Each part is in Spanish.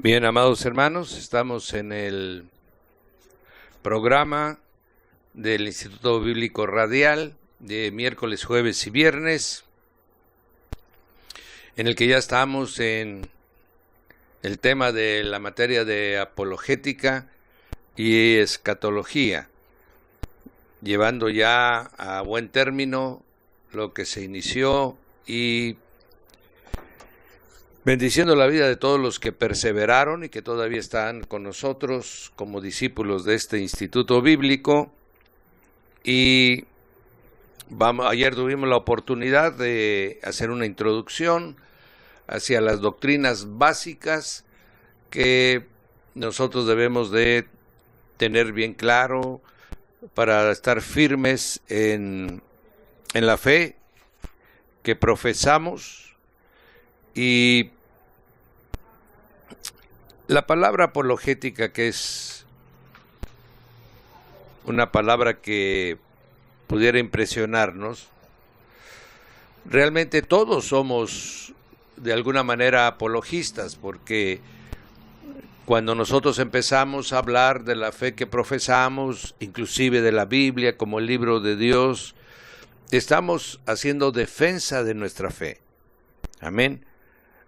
Bien, amados hermanos, estamos en el programa del Instituto Bíblico Radial de miércoles, jueves y viernes, en el que ya estamos en el tema de la materia de apologética y escatología, llevando ya a buen término lo que se inició y bendiciendo la vida de todos los que perseveraron y que todavía están con nosotros como discípulos de este Instituto Bíblico. Y ayer tuvimos la oportunidad de hacer una introducción hacia las doctrinas básicas que nosotros debemos de tener bien claro para estar firmes en la fe que profesamos. Y la palabra apologética, que es una palabra que pudiera impresionarnos, realmente todos somos de alguna manera apologistas, porque cuando nosotros empezamos a hablar de la fe que profesamos, inclusive de la Biblia como el libro de Dios, estamos haciendo defensa de nuestra fe. Amén.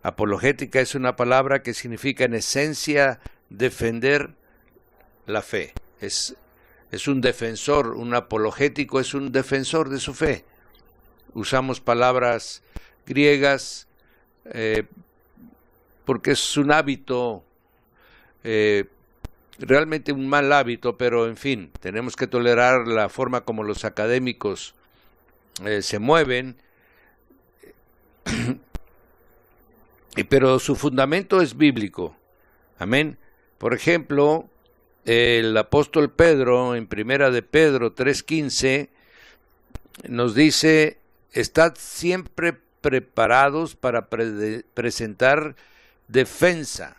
Apologética es una palabra que significa en esencia defender la fe. Es un defensor, un apologético es un defensor de su fe. Usamos palabras griegas porque es un hábito, realmente un mal hábito, pero en fin, tenemos que tolerar la forma como los académicos se mueven. Pero su fundamento es bíblico. Amén. Por ejemplo, el apóstol Pedro, en Primera de Pedro 3:15, nos dice: estad siempre preparados para presentar defensa,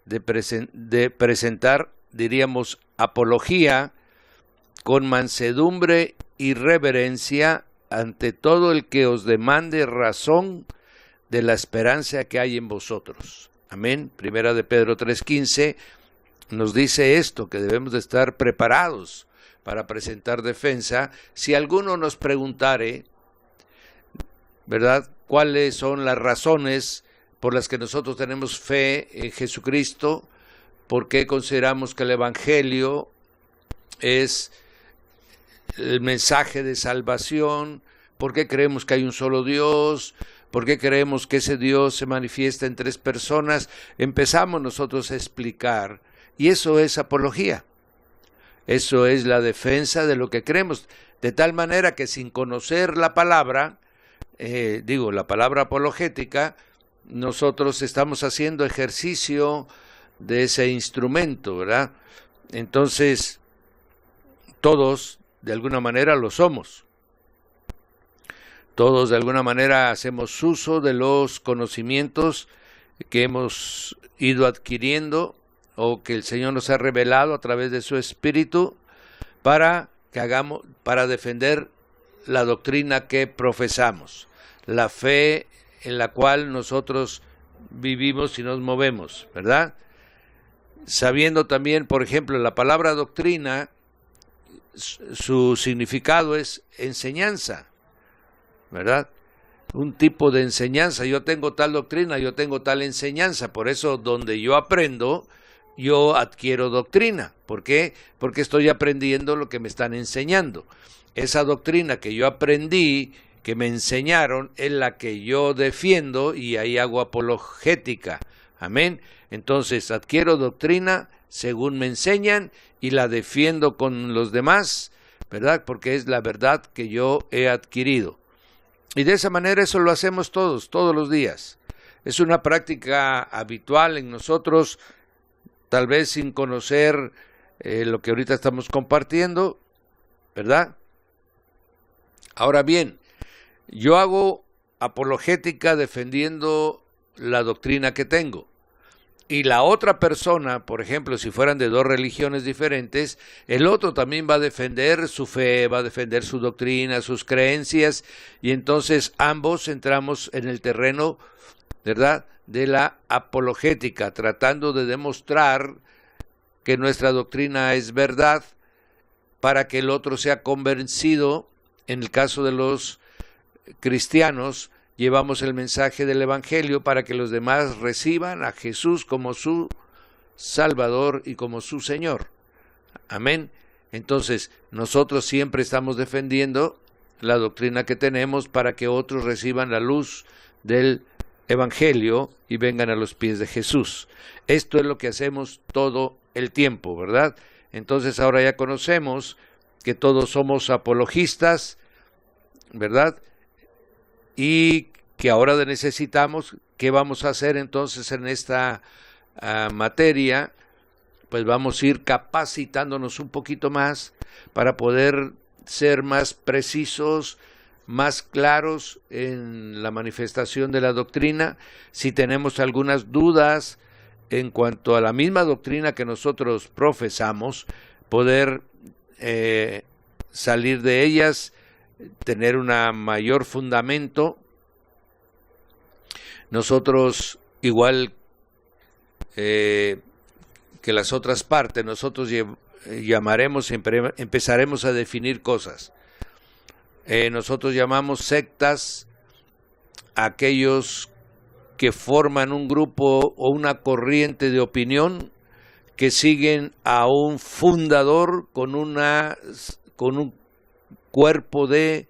de presentar, diríamos, apología, con mansedumbre y reverencia ante todo el que os demande razón de la esperanza que hay en vosotros. Amén. Primera de Pedro 3:15 nos dice esto, que debemos de estar preparados para presentar defensa. Si alguno nos preguntare, ¿verdad?, cuáles son las razones por las que nosotros tenemos fe en Jesucristo, por qué consideramos que el Evangelio es el mensaje de salvación, por qué creemos que hay un solo Dios, ¿por qué creemos que ese Dios se manifiesta en tres personas? Empezamos nosotros a explicar, y eso es apología. Eso es la defensa de lo que creemos, de tal manera que sin conocer la palabra, la palabra apologética, nosotros estamos haciendo ejercicio de ese instrumento, ¿verdad? Entonces, todos de alguna manera lo somos. Todos de alguna manera hacemos uso de los conocimientos que hemos ido adquiriendo o que el Señor nos ha revelado a través de su Espíritu para defender la doctrina que profesamos, la fe en la cual nosotros vivimos y nos movemos, ¿verdad? Sabiendo también, por ejemplo, la palabra doctrina, su significado es enseñanza, ¿verdad? Un tipo de enseñanza. Yo tengo tal doctrina, yo tengo tal enseñanza. Por eso, donde yo aprendo, yo adquiero doctrina. ¿Por qué? Porque estoy aprendiendo lo que me están enseñando. Esa doctrina que yo aprendí, que me enseñaron, es la que yo defiendo y ahí hago apologética. Amén. Entonces, adquiero doctrina según me enseñan y la defiendo con los demás, ¿verdad? Porque es la verdad que yo he adquirido. Y de esa manera eso lo hacemos todos los días. Es una práctica habitual en nosotros, tal vez sin conocer lo que ahorita estamos compartiendo, ¿verdad? Ahora bien, yo hago apologética defendiendo la doctrina que tengo. Y la otra persona, por ejemplo, si fueran de dos religiones diferentes, el otro también va a defender su fe, va a defender su doctrina, sus creencias, y entonces ambos entramos en el terreno ¿verdad?, de la apologética, tratando de demostrar que nuestra doctrina es verdad para que el otro sea convencido. En el caso de los cristianos, llevamos el mensaje del Evangelio para que los demás reciban a Jesús como su Salvador y como su Señor. Amén. Entonces, nosotros siempre estamos defendiendo la doctrina que tenemos para que otros reciban la luz del Evangelio y vengan a los pies de Jesús. Esto es lo que hacemos todo el tiempo, ¿verdad? Entonces ahora ya conocemos que todos somos apologistas, ¿verdad? Y que ahora necesitamos, ¿qué vamos a hacer entonces en esta materia? Pues vamos a ir capacitándonos un poquito más para poder ser más precisos, más claros en la manifestación de la doctrina. Si tenemos algunas dudas en cuanto a la misma doctrina que nosotros profesamos, poder salir de ellas, tener un mayor fundamento. Nosotros, igual que las otras partes, nosotros llamaremos, empezaremos a definir cosas. Nosotros llamamos sectas a aquellos que forman un grupo o una corriente de opinión que siguen a un fundador con un cuerpo de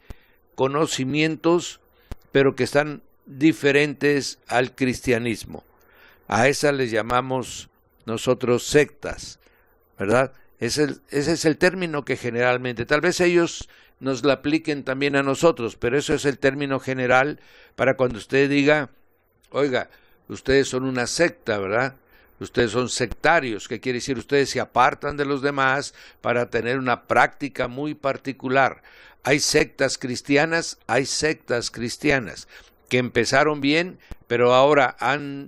conocimientos, pero que están diferentes al cristianismo. A esas les llamamos nosotros sectas, ¿verdad? Ese es el término que generalmente, tal vez ellos nos la apliquen también a nosotros, pero eso es el término general para cuando usted diga, oiga, ustedes son una secta, ¿verdad? Ustedes son sectarios, ¿qué quiere decir? Ustedes se apartan de los demás para tener una práctica muy particular. Hay sectas cristianas que empezaron bien, pero ahora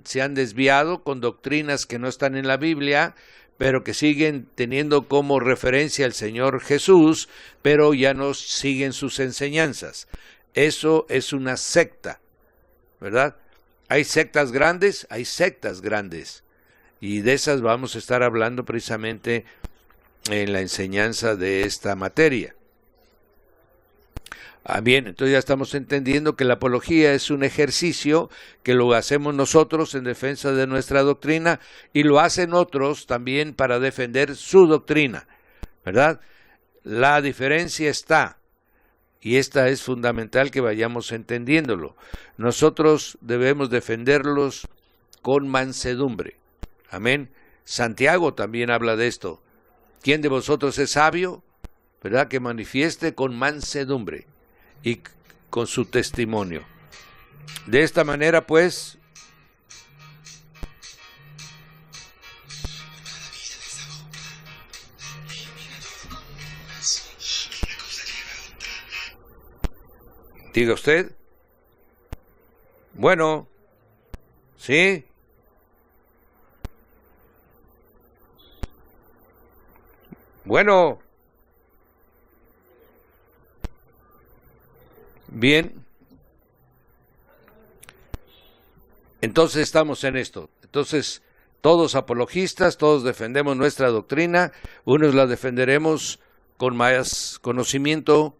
se han desviado con doctrinas que no están en la Biblia, pero que siguen teniendo como referencia al Señor Jesús, pero ya no siguen sus enseñanzas. Eso es una secta, ¿verdad? Hay sectas grandes, y de esas vamos a estar hablando precisamente en la enseñanza de esta materia. Bien, entonces ya estamos entendiendo que la apología es un ejercicio que lo hacemos nosotros en defensa de nuestra doctrina y lo hacen otros también para defender su doctrina, ¿verdad? La diferencia está, y esta es fundamental que vayamos entendiéndolo. Nosotros debemos defenderlos con mansedumbre. Amén. Santiago también habla de esto. ¿Quién de vosotros es sabio? ¿Verdad? Que manifieste con mansedumbre y con su testimonio. De esta manera, pues, diga usted. Bueno, ¿sí? Bueno. Bien. Entonces estamos en esto. Entonces, todos apologistas, todos defendemos nuestra doctrina. Unos la defenderemos con más conocimiento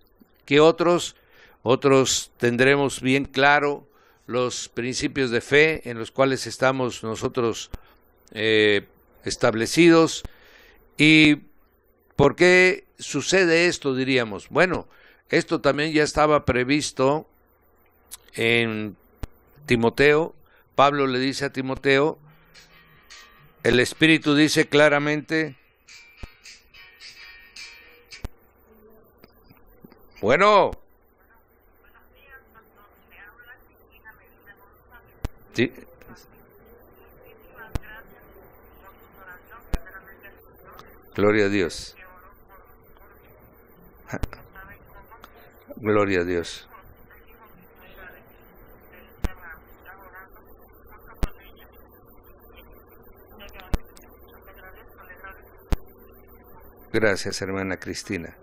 que otros. Otros tendremos bien claro los principios de fe en los cuales estamos nosotros establecidos. ¿Y por qué sucede esto, diríamos? Bueno, esto también ya estaba previsto en Timoteo. Pablo le dice a Timoteo, el Espíritu dice claramente, bueno, sí. Gloria a Dios. Gloria a Dios. Gracias, hermana Cristina.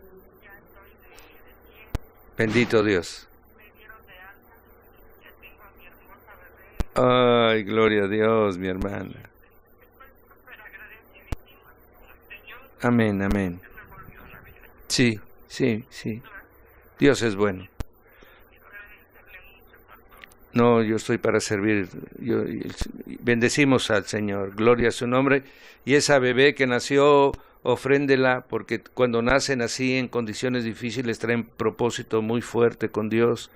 Bendito Dios. Ay, gloria a Dios, mi hermana. Amén, amén. Sí, sí, sí. Dios es bueno. No, yo estoy para servir. Bendecimos al Señor. Gloria a su nombre. Y esa bebé que nació, ofréndela, porque cuando nacen así en condiciones difíciles traen propósito muy fuerte con Dios.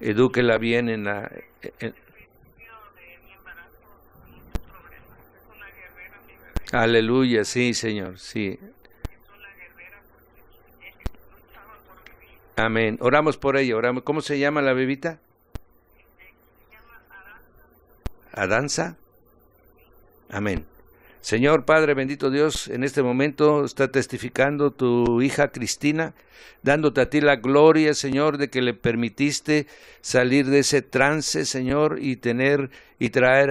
Edúquela bien en la... Aleluya, sí, Señor, sí. Amén. Oramos por ella, oramos. ¿Cómo se llama la bebita? ¿Adanza? Amén. Señor Padre, bendito Dios, en este momento está testificando tu hija Cristina, dándote a ti la gloria, Señor, de que le permitiste salir de ese trance, Señor, y traer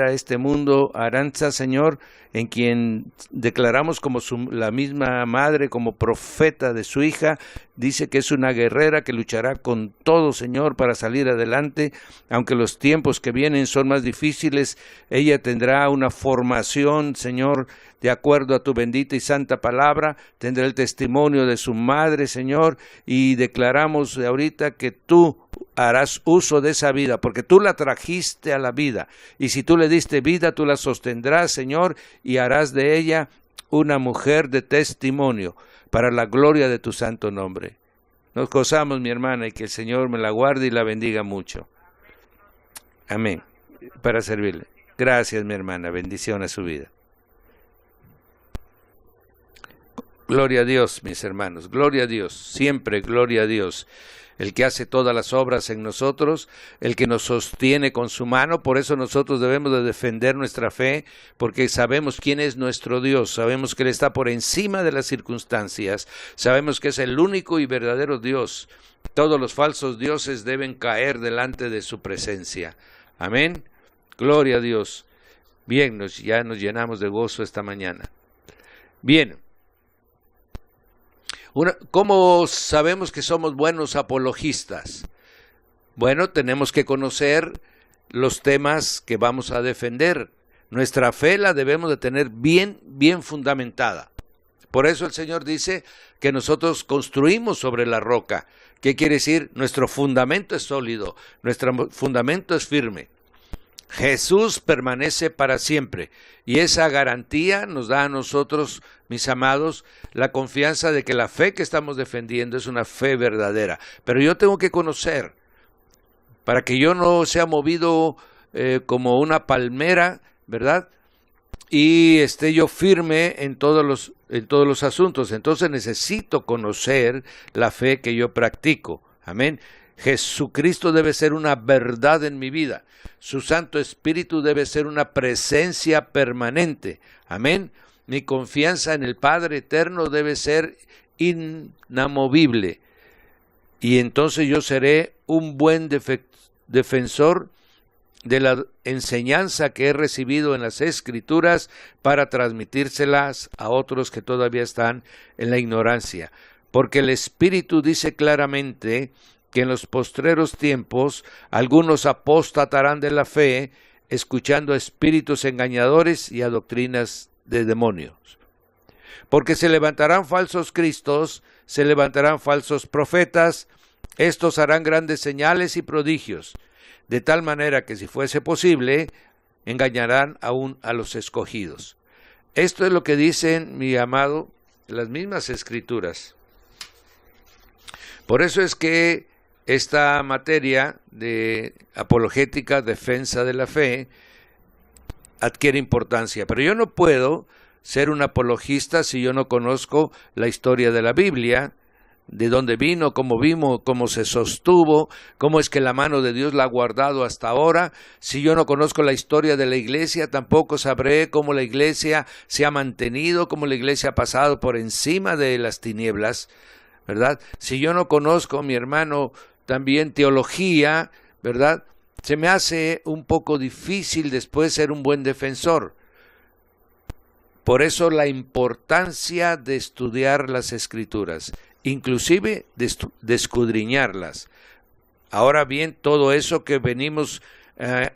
a este mundo a Aranza, Señor, en quien declaramos como la misma madre, como profeta de su hija. Dice que es una guerrera que luchará con todo, Señor, para salir adelante. Aunque los tiempos que vienen son más difíciles, ella tendrá una formación, Señor, de acuerdo a tu bendita y santa palabra. Tendrá el testimonio de su madre, Señor, y declaramos ahorita que tú harás uso de esa vida, porque tú la trajiste a la vida, y si tú le diste vida, tú la sostendrás, Señor, y harás de ella una mujer de testimonio, para la gloria de tu santo nombre. Nos gozamos, mi hermana, y que el Señor me la guarde y la bendiga mucho. Amén. Para servirle. Gracias, mi hermana. Bendición a su vida. Gloria a Dios, mis hermanos. Gloria a Dios. Siempre gloria a Dios. El que hace todas las obras en nosotros, el que nos sostiene con su mano. Por eso nosotros debemos de defender nuestra fe, porque sabemos quién es nuestro Dios, sabemos que Él está por encima de las circunstancias, sabemos que es el único y verdadero Dios. Todos los falsos dioses deben caer delante de su presencia. Amén. Gloria a Dios. Bien, ya nos llenamos de gozo esta mañana. Bien. ¿Cómo sabemos que somos buenos apologistas? Bueno, tenemos que conocer los temas que vamos a defender. Nuestra fe la debemos de tener bien fundamentada. Por eso el Señor dice que nosotros construimos sobre la roca. ¿Qué quiere decir? Nuestro fundamento es sólido, nuestro fundamento es firme. Jesús permanece para siempre, y esa garantía nos da a nosotros, mis amados, la confianza de que la fe que estamos defendiendo es una fe verdadera. Pero yo tengo que conocer, para que yo no sea movido como una palmera, ¿verdad? Y esté yo firme en todos los asuntos. Entonces necesito conocer la fe que yo practico. Amén. Jesucristo debe ser una verdad en mi vida. Su Santo Espíritu debe ser una presencia permanente. Amén. Mi confianza en el Padre Eterno debe ser inamovible. Y entonces yo seré un buen defensor de la enseñanza que he recibido en las Escrituras para transmitírselas a otros que todavía están en la ignorancia. Porque el Espíritu dice claramente que en los postreros tiempos algunos apostatarán de la fe, escuchando a espíritus engañadores y a doctrinas de demonios. Porque se levantarán falsos cristos, se levantarán falsos profetas, estos harán grandes señales y prodigios, de tal manera que si fuese posible, engañarán aún a los escogidos. Esto es lo que dicen, mi amado, las mismas Escrituras. Por eso es que esta materia de apologética, defensa de la fe, adquiere importancia. Pero yo no puedo ser un apologista si yo no conozco la historia de la Biblia, de dónde vino, cómo se sostuvo, cómo es que la mano de Dios la ha guardado hasta ahora. Si yo no conozco la historia de la iglesia, tampoco sabré cómo la iglesia se ha mantenido, cómo la iglesia ha pasado por encima de las tinieblas, ¿verdad? Si yo no conozco, mi hermano, también teología, ¿verdad? Se me hace un poco difícil después ser un buen defensor. Por eso la importancia de estudiar las Escrituras, inclusive de escudriñarlas. Ahora bien, todo eso que venimos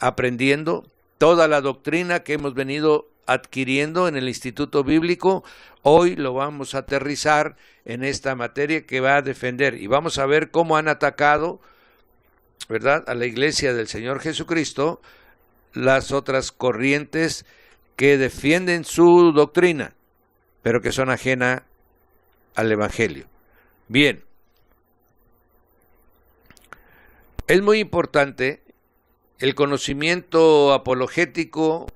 aprendiendo, Toda la doctrina que hemos venido adquiriendo en el Instituto Bíblico, hoy lo vamos a aterrizar en esta materia que va a defender. Y vamos a ver cómo han atacado, ¿verdad?, a la Iglesia del Señor Jesucristo las otras corrientes que defienden su doctrina, pero que son ajenas al Evangelio. Bien, es muy importante el conocimiento apologético,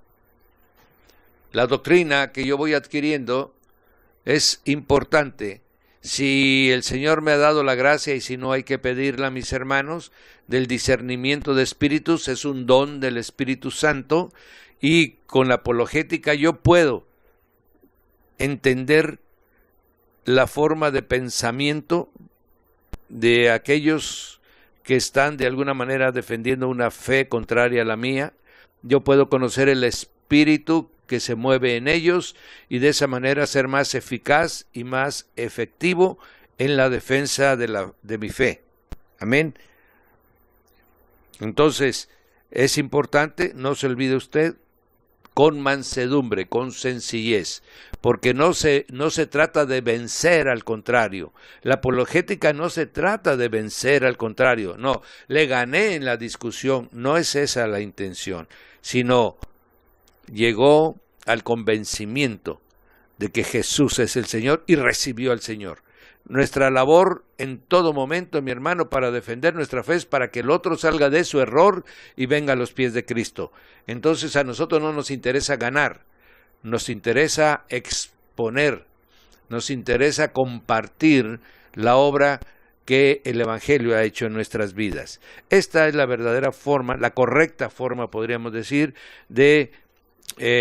la doctrina que yo voy adquiriendo es importante. Si el Señor me ha dado la gracia, y si no hay que pedirla, mis hermanos, del discernimiento de espíritus, es un don del Espíritu Santo, y con la apologética yo puedo entender la forma de pensamiento de aquellos que están de alguna manera defendiendo una fe contraria a la mía. Yo puedo conocer el espíritu que se mueve en ellos y de esa manera ser más eficaz y más efectivo en la defensa de mi fe. Amén. Entonces, es importante, no se olvide usted, con mansedumbre, con sencillez, porque no se trata de vencer, al contrario. La apologética no se trata de vencer, al contrario. No, le gané en la discusión, no es esa la intención, sino llegó al convencimiento de que Jesús es el Señor y recibió al Señor. Nuestra labor en todo momento, mi hermano, para defender nuestra fe es para que el otro salga de su error y venga a los pies de Cristo. Entonces a nosotros no nos interesa ganar, nos interesa exponer, nos interesa compartir la obra que el Evangelio ha hecho en nuestras vidas. Esta es la verdadera forma, la correcta forma, podríamos decir, de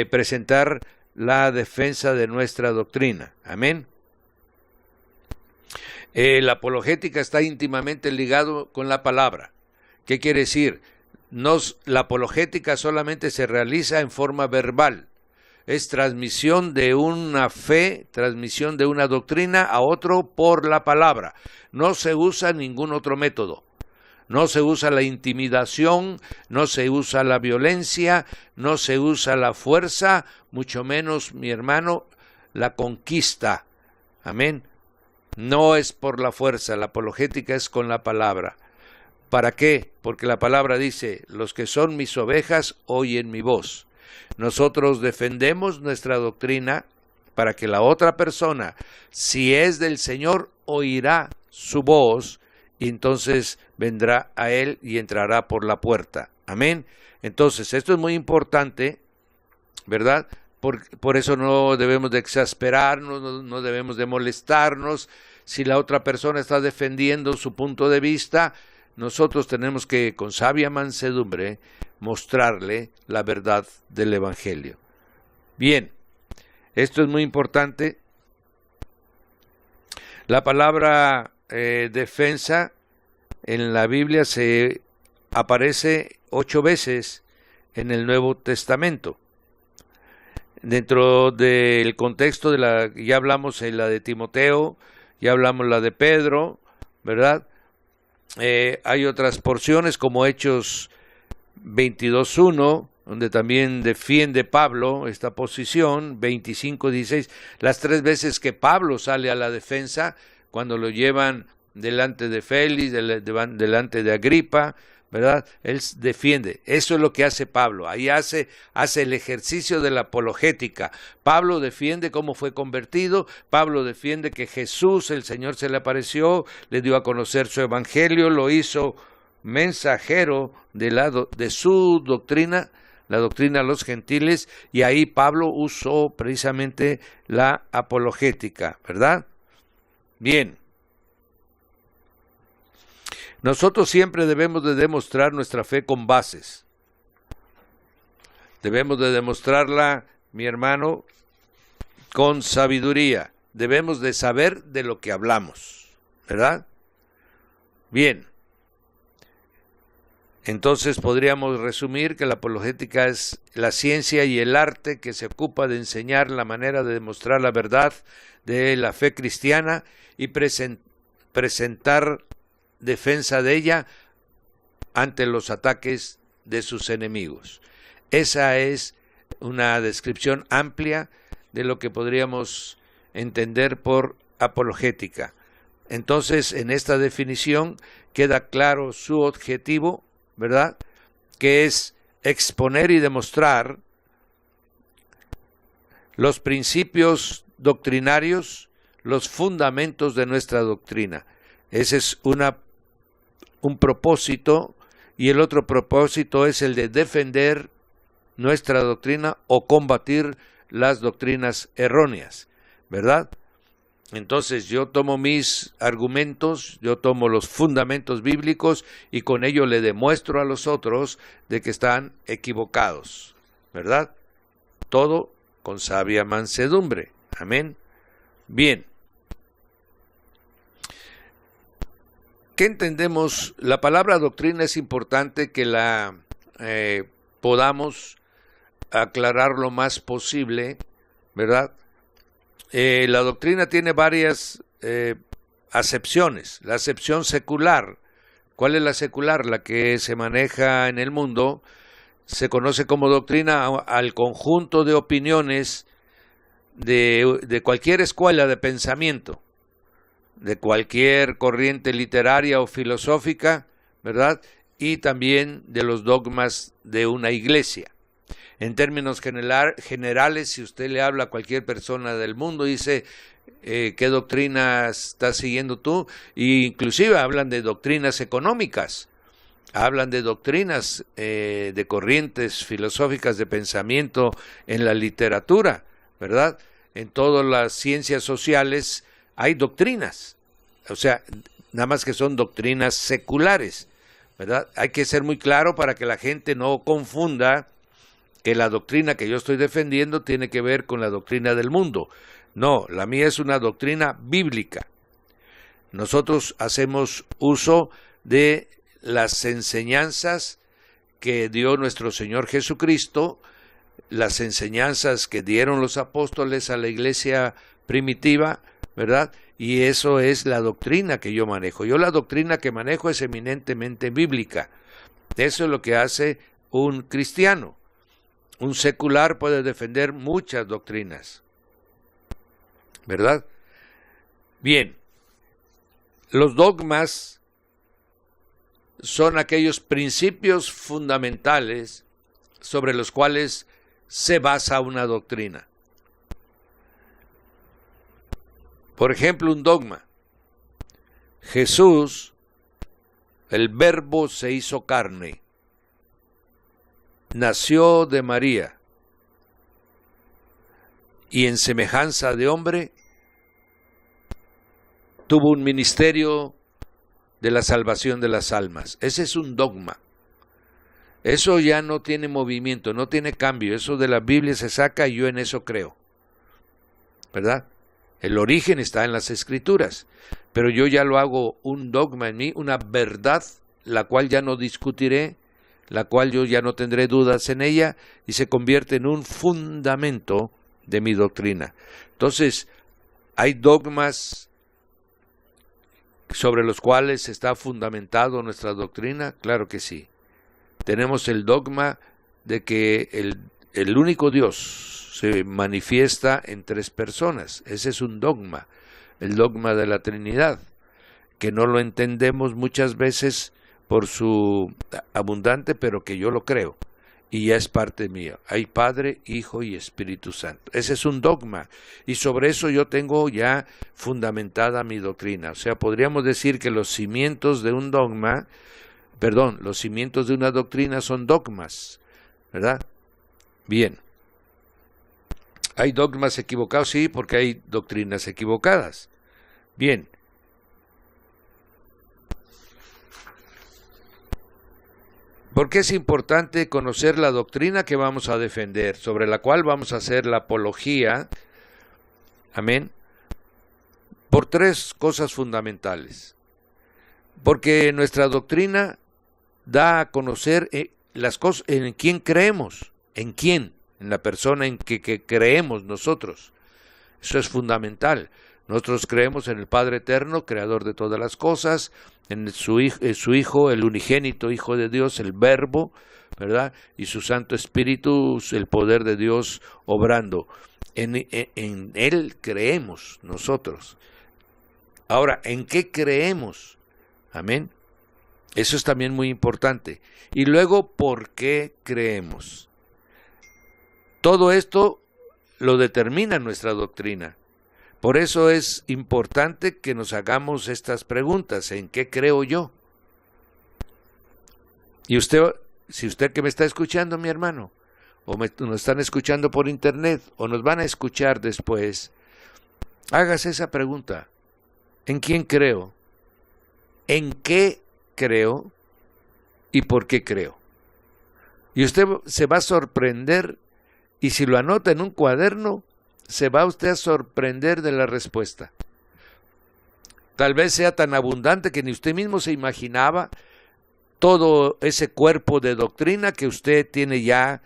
presentar la defensa de nuestra doctrina. Amén. La apologética está íntimamente ligado con la palabra. ¿Qué quiere decir? La apologética solamente se realiza en forma verbal. Es transmisión de una fe, transmisión de una doctrina a otro por la palabra. No se usa ningún otro método. No se usa la intimidación, no se usa la violencia, no se usa la fuerza, mucho menos, mi hermano, la conquista. Amén. No es por la fuerza, la apologética es con la palabra. ¿Para qué? Porque la palabra dice, los que son mis ovejas oyen mi voz. Nosotros defendemos nuestra doctrina para que la otra persona, si es del Señor, oirá su voz y entonces vendrá a él y entrará por la puerta. Amén. Entonces, esto es muy importante, ¿verdad? Por eso no debemos de exasperarnos, no debemos de molestarnos. Si la otra persona está defendiendo su punto de vista, nosotros tenemos que, con sabia mansedumbre, mostrarle la verdad del Evangelio. Bien, esto es muy importante. La palabra defensa en la Biblia se aparece 8 veces en el Nuevo Testamento. Dentro del contexto ya hablamos en la de Timoteo, ya hablamos la de Pedro, ¿verdad? Hay otras porciones como Hechos 22:1, donde también defiende Pablo esta posición, 25:16, las 3 veces que Pablo sale a la defensa, cuando lo llevan delante de Félix, delante de Agripa, ¿verdad? Él defiende. Eso es lo que hace Pablo. Ahí hace el ejercicio de la apologética. Pablo defiende cómo fue convertido. Pablo defiende que Jesús, el Señor, se le apareció, le dio a conocer su evangelio, lo hizo mensajero de su doctrina, la doctrina a los gentiles, y ahí Pablo usó precisamente la apologética, ¿verdad? Bien. Nosotros siempre debemos de demostrar nuestra fe con bases. Debemos de demostrarla, mi hermano, con sabiduría. Debemos de saber de lo que hablamos, ¿verdad? Bien. Entonces podríamos resumir que la apologética es la ciencia y el arte que se ocupa de enseñar la manera de demostrar la verdad de la fe cristiana y presentar defensa de ella ante los ataques de sus enemigos. Esa es una descripción amplia de lo que podríamos entender por apologética. Entonces, en esta definición queda claro su objetivo, ¿verdad?, que es exponer y demostrar los principios doctrinarios, los fundamentos de nuestra doctrina. Ese es un propósito, y el otro propósito es el de defender nuestra doctrina o combatir las doctrinas erróneas, ¿verdad? Entonces yo tomo mis argumentos, yo tomo los fundamentos bíblicos y con ello le demuestro a los otros de que están equivocados, ¿verdad? Todo con sabia mansedumbre. Amén. Bien. ¿Qué entendemos? La palabra doctrina es importante que la podamos aclarar lo más posible, ¿verdad? La doctrina tiene varias acepciones. La acepción secular. ¿Cuál es la secular? La que se maneja en el mundo. Se conoce como doctrina al conjunto de opiniones de cualquier escuela de pensamiento, de cualquier corriente literaria o filosófica, ¿verdad? Y también de los dogmas de una iglesia. En términos generales, si usted le habla a cualquier persona del mundo, dice, ¿qué doctrina estás siguiendo tú? E inclusive hablan de doctrinas económicas, hablan de doctrinas de corrientes filosóficas de pensamiento en la literatura, ¿verdad? En todas las ciencias sociales hay doctrinas, o sea, nada más que son doctrinas seculares, ¿verdad? Hay que ser muy claro para que la gente no confunda que la doctrina que yo estoy defendiendo tiene que ver con la doctrina del mundo. No, la mía es una doctrina bíblica. Nosotros hacemos uso de las enseñanzas que dio nuestro Señor Jesucristo, las enseñanzas que dieron los apóstoles a la iglesia primitiva, ¿verdad? Y eso es la doctrina que yo manejo. Yo la doctrina que manejo es eminentemente bíblica. Eso es lo que hace un cristiano. Un secular puede defender muchas doctrinas, ¿verdad? Bien, los dogmas son aquellos principios fundamentales sobre los cuales se basa una doctrina. Por ejemplo, un dogma. Jesús, el Verbo se hizo carne. Nació de María y en semejanza de hombre tuvo un ministerio de la salvación de las almas. Ese es un dogma. Eso ya no tiene movimiento, no tiene cambio. Eso de la Biblia se saca y yo en eso creo, ¿verdad? El origen está en las Escrituras, pero yo ya lo hago un dogma en mí, una verdad, la cual ya no discutiré, la cual yo ya no tendré dudas en ella, y se convierte en un fundamento de mi doctrina. Entonces, ¿hay dogmas sobre los cuales está fundamentado nuestra doctrina? Claro que sí. Tenemos el dogma de que el único Dios se manifiesta en tres personas. Ese es un dogma, el dogma de la Trinidad, que no lo entendemos muchas veces por su abundante, pero que yo lo creo, y ya es parte mía. Hay Padre, Hijo y Espíritu Santo. Ese es un dogma, y sobre eso yo tengo ya fundamentada mi doctrina. O sea, podríamos decir que los cimientos de un dogma, los cimientos de una doctrina son dogmas, ¿verdad? Bien. ¿Hay dogmas equivocados? Sí, porque hay doctrinas equivocadas. Bien. ¿Por qué es importante conocer la doctrina que vamos a defender, sobre la cual vamos a hacer la apología? Amén. Por tres cosas fundamentales. Porque nuestra doctrina da a conocer las cosas en quién creemos, en quién, en la persona en que creemos nosotros. Eso es fundamental. Nosotros creemos en el Padre Eterno, Creador de todas las cosas, en su Hijo, el unigénito Hijo de Dios, el Verbo, ¿verdad? Y su Santo Espíritu, el poder de Dios obrando. En Él creemos nosotros. Ahora, ¿en qué creemos? Amén. Eso es también muy importante. Y luego, ¿por qué creemos? Todo esto lo determina nuestra doctrina. Por eso es importante que nos hagamos estas preguntas. ¿En qué creo yo? Y usted, si usted que me está escuchando, mi hermano, o nos están escuchando por internet, o nos van a escuchar después, hágase esa pregunta. ¿En quién creo? ¿En qué creo? ¿Y por qué creo? Y usted se va a sorprender, y si lo anota en un cuaderno, se va usted a sorprender de la respuesta. Tal vez sea tan abundante que ni usted mismo se imaginaba todo ese cuerpo de doctrina que usted tiene ya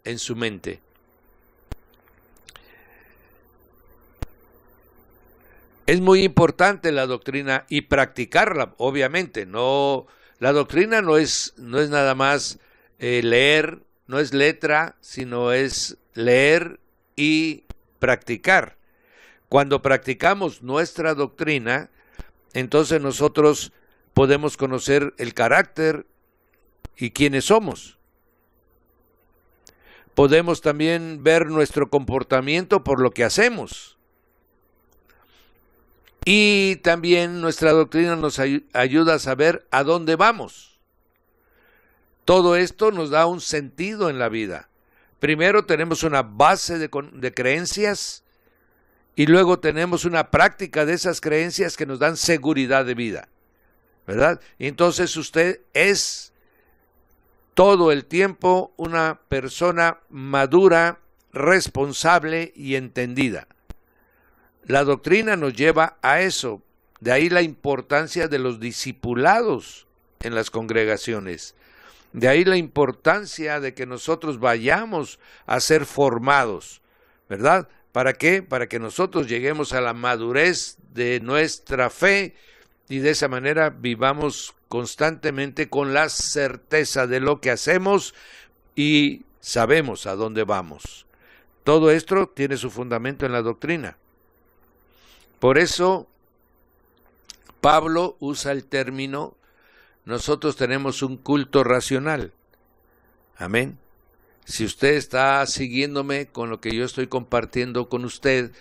en su mente. Es muy importante la doctrina y practicarla, obviamente. No, la doctrina no es nada más leer, no es letra, sino es leer y practicar. Cuando practicamos nuestra doctrina, entonces nosotros podemos conocer el carácter y quiénes somos. Podemos también ver nuestro comportamiento por lo que hacemos. Y también nuestra doctrina nos ayuda a saber a dónde vamos. Todo esto nos da un sentido en la vida. Primero tenemos una base de creencias y luego tenemos una práctica de esas creencias que nos dan seguridad de vida, ¿verdad? Y entonces usted es todo el tiempo una persona madura, responsable y entendida. La doctrina nos lleva a eso. De ahí la importancia de los discipulados en las congregaciones. De ahí la importancia de que nosotros vayamos a ser formados, ¿verdad? ¿Para qué? Para que nosotros lleguemos a la madurez de nuestra fe y de esa manera vivamos constantemente con la certeza de lo que hacemos y sabemos a dónde vamos. Todo esto tiene su fundamento en la doctrina. Por eso Pablo usa el término: nosotros tenemos un culto racional. Amén. Si usted está siguiéndome con lo que yo estoy compartiendo con usted,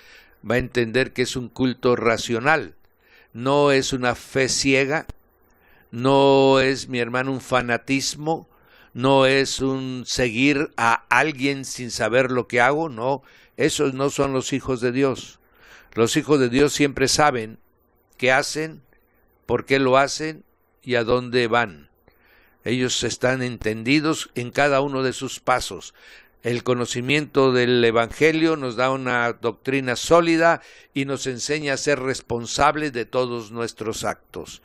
va a entender que es un culto racional. No es una fe ciega, no es, mi hermano, un fanatismo, no es un seguir a alguien sin saber lo que hago, no. Esos no son los hijos de Dios. Los hijos de Dios siempre saben qué hacen, por qué lo hacen y a dónde van. Ellos están entendidos en cada uno de sus pasos. El conocimiento del Evangelio nos da una doctrina sólida y nos enseña a ser responsables de todos nuestros actos.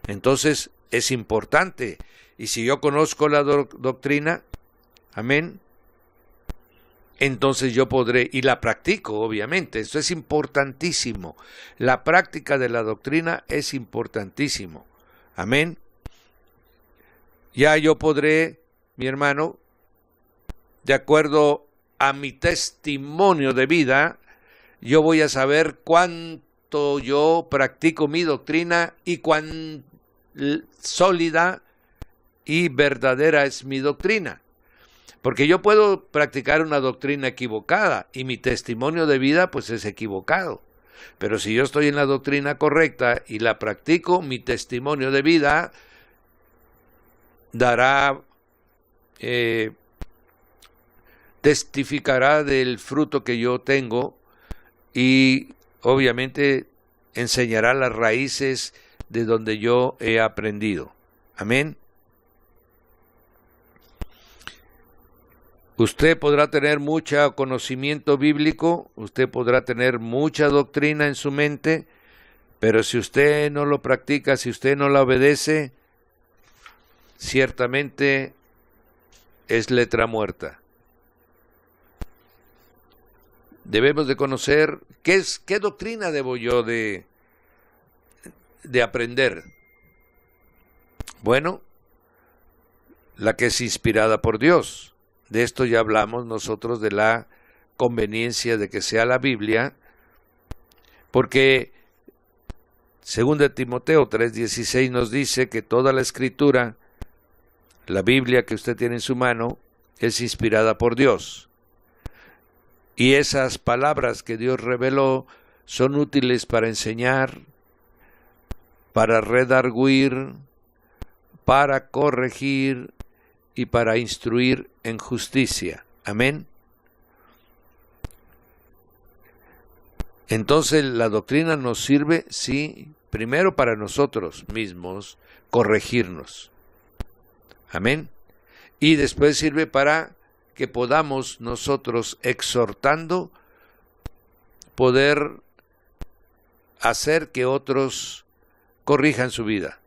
Entonces es importante. Y si yo conozco la doctrina, amén, entonces yo podré, y la practico, obviamente, eso es importantísimo. La práctica de la doctrina es importantísimo. Amén. Ya yo podré, mi hermano, de acuerdo a mi testimonio de vida, yo voy a saber cuánto yo practico mi doctrina y cuán sólida y verdadera es mi doctrina. Porque yo puedo practicar una doctrina equivocada y mi testimonio de vida pues es equivocado. Pero si yo estoy en la doctrina correcta y la practico, mi testimonio de vida testificará del fruto que yo tengo y obviamente enseñará las raíces de donde yo he aprendido. Amén. Usted podrá tener mucho conocimiento bíblico, usted podrá tener mucha doctrina en su mente, pero si usted no lo practica, si usted no la obedece, ciertamente es letra muerta. Debemos de conocer qué doctrina debo yo de aprender. Bueno, la que es inspirada por Dios. De esto ya hablamos nosotros, de la conveniencia de que sea la Biblia, porque 2 Timoteo 3:16 nos dice que toda la Escritura, la Biblia que usted tiene en su mano, es inspirada por Dios. Y esas palabras que Dios reveló son útiles para enseñar, para redarguir, para corregir y para instruir en justicia. Amén. Entonces la doctrina nos sirve, sí, primero para nosotros mismos, corregirnos. Amén. Y después sirve para que podamos nosotros, exhortando, poder hacer que otros corrijan su vida,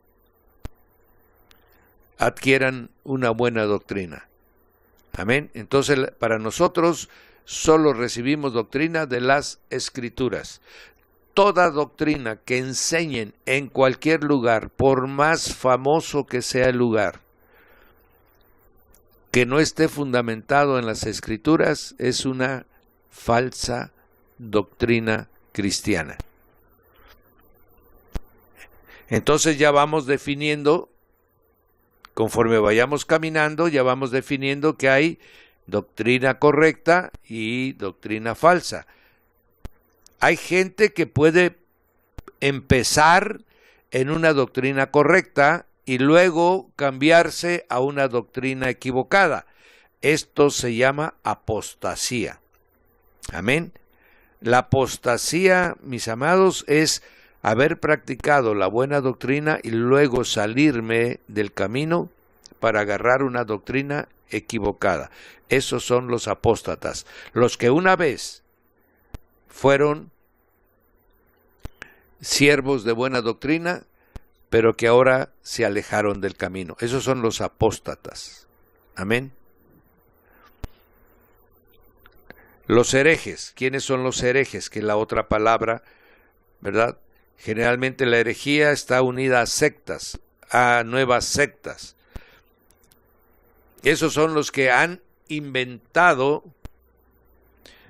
adquieran una buena doctrina. Amén. Entonces, para nosotros solo recibimos doctrina de las Escrituras. Toda doctrina que enseñen en cualquier lugar, por más famoso que sea el lugar, que no esté fundamentado en las Escrituras, es una falsa doctrina cristiana. Entonces ya vamos definiendo, conforme vayamos caminando, ya vamos definiendo que hay doctrina correcta y doctrina falsa. Hay gente que puede empezar en una doctrina correcta y luego cambiarse a una doctrina equivocada. Esto se llama apostasía. Amén. La apostasía, mis amados, es haber practicado la buena doctrina y luego salirme del camino para agarrar una doctrina equivocada. Esos son los apóstatas, los que una vez fueron siervos de buena doctrina, pero que ahora se alejaron del camino. Esos son los apóstatas. Amén. Los herejes. ¿Quiénes son los herejes? Que es la otra palabra, ¿verdad? Generalmente la herejía está unida a sectas, a nuevas sectas. Esos son los que han inventado,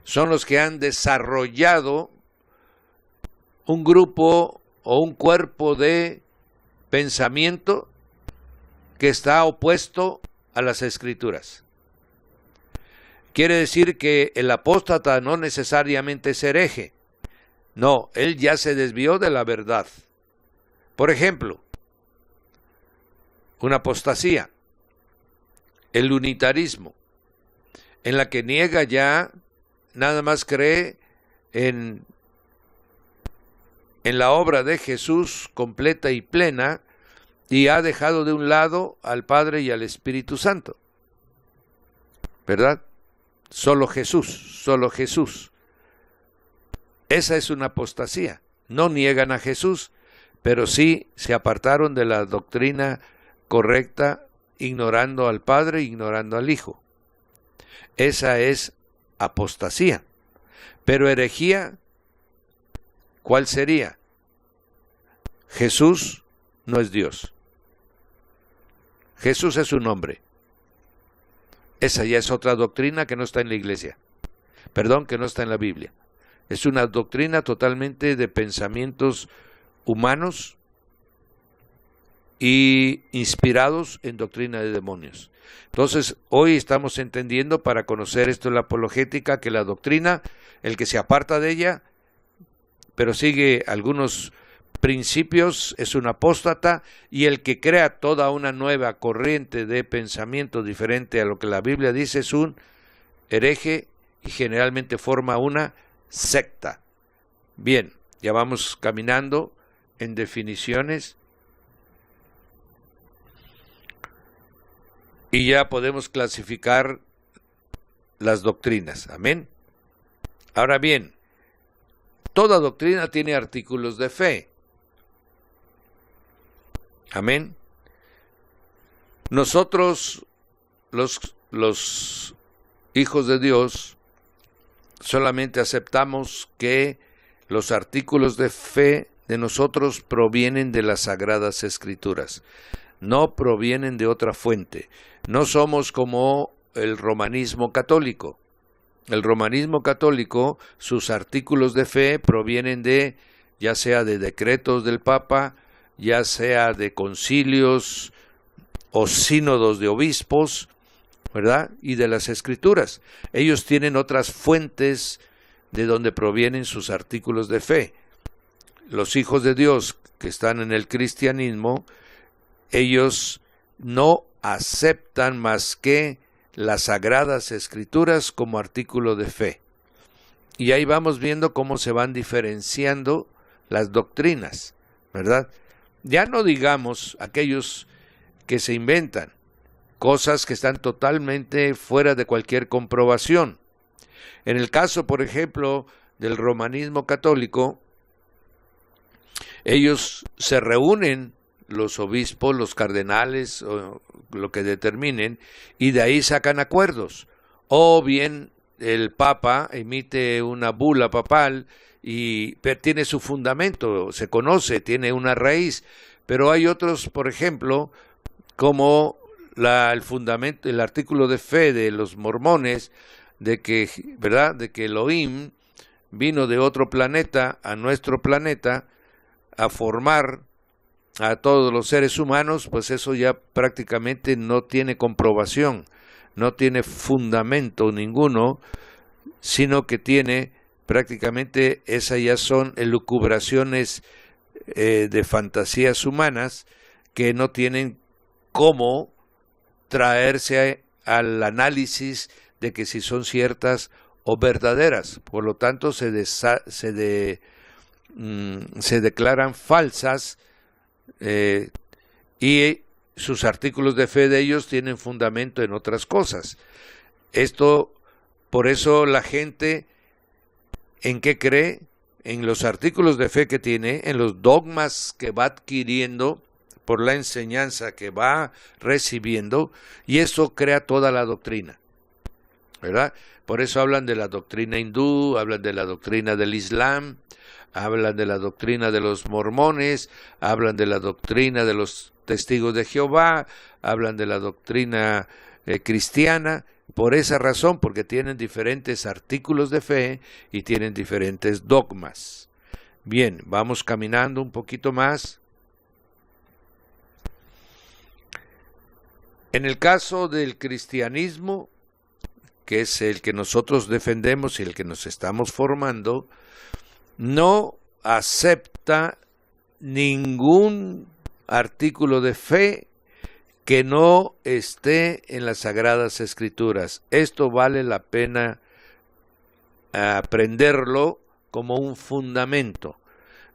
son los que han desarrollado un grupo o un cuerpo de pensamiento que está opuesto a las Escrituras. Quiere decir que el apóstata no necesariamente es hereje. No, él ya se desvió de la verdad. Por ejemplo, una apostasía, el unitarismo, en la que niega ya, nada más cree en la obra de Jesús completa y plena, y ha dejado de un lado al Padre y al Espíritu Santo. ¿Verdad? Solo Jesús, solo Jesús. Esa es una apostasía. No niegan a Jesús, pero sí se apartaron de la doctrina correcta, ignorando al Padre, ignorando al Hijo. Esa es apostasía. Pero herejía, ¿cuál sería? Jesús no es Dios. Jesús es un hombre. Esa ya es otra doctrina que no está en la iglesia. Perdón, que no está en la Biblia. Es una doctrina totalmente de pensamientos humanos y inspirados en doctrina de demonios. Entonces, hoy estamos entendiendo, para conocer esto de la apologética, que la doctrina, el que se aparta de ella, pero sigue algunos principios, es un apóstata, y el que crea toda una nueva corriente de pensamiento diferente a lo que la Biblia dice es un hereje y generalmente forma una secta. Bien, ya vamos caminando en definiciones y ya podemos clasificar las doctrinas. Amén. Ahora bien, toda doctrina tiene artículos de fe. Amén. Nosotros, los hijos de Dios, solamente aceptamos que los artículos de fe de nosotros provienen de las Sagradas Escrituras. no provienen de otra fuente. No somos como el romanismo católico. El romanismo católico, sus artículos de fe provienen de, ya sea de decretos del Papa, ya sea de concilios o sínodos de obispos, ¿verdad? Y de las Escrituras. Ellos tienen otras fuentes de donde provienen sus artículos de fe. Los hijos de Dios que están en el cristianismo, ellos no aceptan más que las Sagradas Escrituras como artículo de fe. Y ahí vamos viendo cómo se van diferenciando las doctrinas, ¿verdad? Ya no digamos aquellos que se inventan cosas que están totalmente fuera de cualquier comprobación. En el caso, por ejemplo, del romanismo católico, ellos se reúnen, los obispos, los cardenales, o lo que determinen, y de ahí sacan acuerdos. O bien el Papa emite una bula papal y tiene su fundamento, se conoce, tiene una raíz, pero hay otros, por ejemplo, como el fundamento, el artículo de fe de los mormones, de que, ¿verdad?, de que Elohim vino de otro planeta a nuestro planeta a formar a todos los seres humanos, pues eso ya prácticamente no tiene comprobación, no tiene fundamento ninguno, sino que tiene prácticamente, esas ya son elucubraciones de fantasías humanas que no tienen cómo traerse al análisis de que si son ciertas o verdaderas. Por lo tanto, se declaran falsas, y sus artículos de fe de ellos tienen fundamento en otras cosas. Esto, por eso la gente, ¿en qué cree? En los artículos de fe que tiene, en los dogmas que va adquiriendo por la enseñanza que va recibiendo, y eso crea toda la doctrina, ¿verdad? Por eso hablan de la doctrina hindú, hablan de la doctrina del Islam, hablan de la doctrina de los mormones, hablan de la doctrina de los testigos de Jehová, hablan de la doctrina cristiana, por esa razón, porque tienen diferentes artículos de fe y tienen diferentes dogmas. Bien, vamos caminando un poquito más. En el caso del cristianismo, que es el que nosotros defendemos y el que nos estamos formando, no acepta ningún artículo de fe que no esté en las Sagradas Escrituras. Esto vale la pena aprenderlo como un fundamento.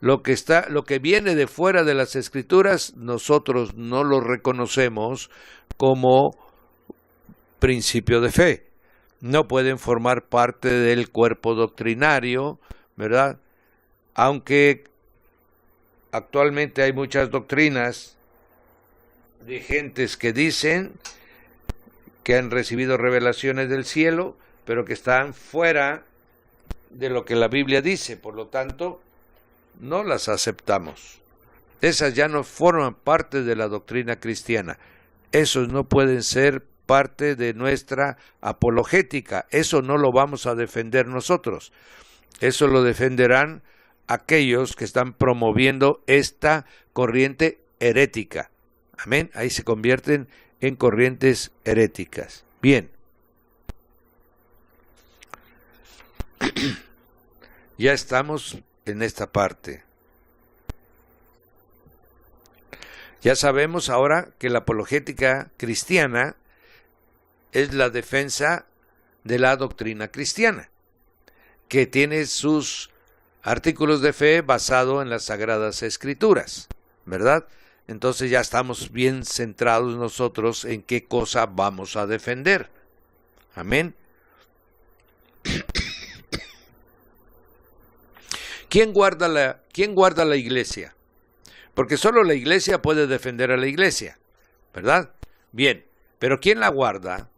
Lo que viene de fuera de las Escrituras, nosotros no lo reconocemos como principio de fe. No pueden formar parte del cuerpo doctrinario, ¿verdad? Aunque actualmente hay muchas doctrinas de gentes que dicen que han recibido revelaciones del cielo, pero que están fuera de lo que la Biblia dice, por lo tanto, no las aceptamos. Esas ya no forman parte de la doctrina cristiana. Esos no pueden ser parte de nuestra apologética. Eso no lo vamos a defender nosotros. Eso lo defenderán aquellos que están promoviendo esta corriente herética. Amén. Ahí se convierten en corrientes heréticas. Bien. Ya estamos en esta parte. Ya sabemos ahora que la apologética cristiana es la defensa de la doctrina cristiana, que tiene sus artículos de fe basado en las Sagradas Escrituras, ¿verdad? Entonces ya estamos bien centrados nosotros en qué cosa vamos a defender. Amén. ¿Quién guarda la iglesia? Porque solo la iglesia puede defender a la iglesia, ¿verdad? Bien, pero ¿quién la guarda?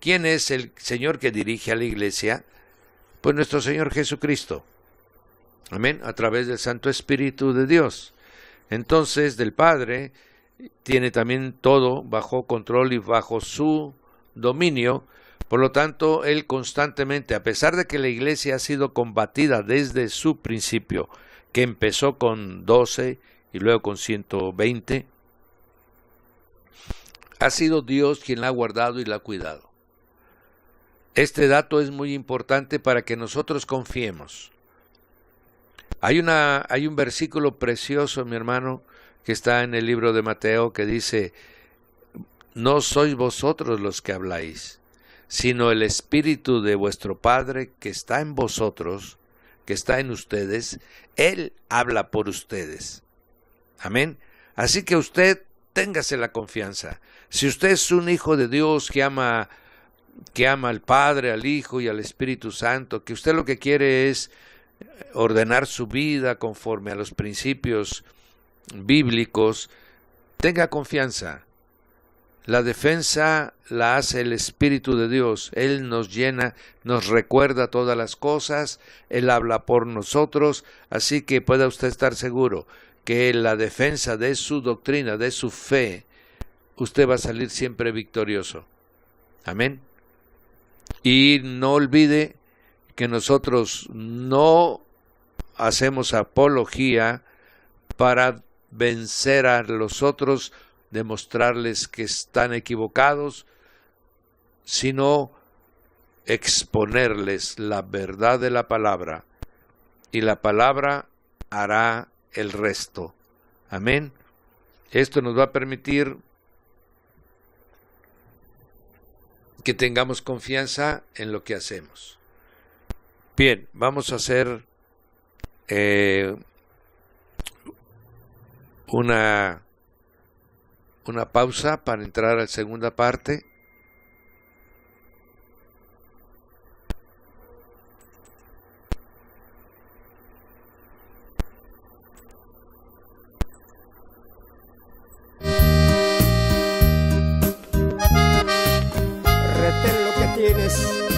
¿Quién es el Señor que dirige a la iglesia? Pues nuestro Señor Jesucristo. Amén, a través del Santo Espíritu de Dios. Entonces, del Padre, tiene también todo bajo control y bajo su dominio. Por lo tanto, Él constantemente, a pesar de que la iglesia ha sido combatida desde su principio, que empezó con 12 y luego con 120, ha sido Dios quien la ha guardado y la ha cuidado. Este dato es muy importante para que nosotros confiemos. Hay un versículo precioso, mi hermano, que está en el libro de Mateo, que dice: no sois vosotros los que habláis, sino el Espíritu de vuestro Padre que está en vosotros, que está en ustedes. Él habla por ustedes. Amén. Así que usted téngase la confianza. Si usted es un hijo de Dios que ama al Padre, al Hijo y al Espíritu Santo, que usted lo que quiere es ordenar su vida conforme a los principios bíblicos, tenga confianza. La defensa la hace el Espíritu de Dios. Él nos llena, nos recuerda todas las cosas, Él habla por nosotros, así que pueda usted estar seguro que en la defensa de su doctrina, de su fe, usted va a salir siempre victorioso. Amén. Y no olvide que nosotros no hacemos apología para vencer a los otros, demostrarles que están equivocados, sino exponerles la verdad de la palabra, y la palabra hará el resto. Amén. Esto nos va a permitir que tengamos confianza en lo que hacemos. Bien, vamos a hacer una pausa para entrar a la segunda parte. Retén lo que tienes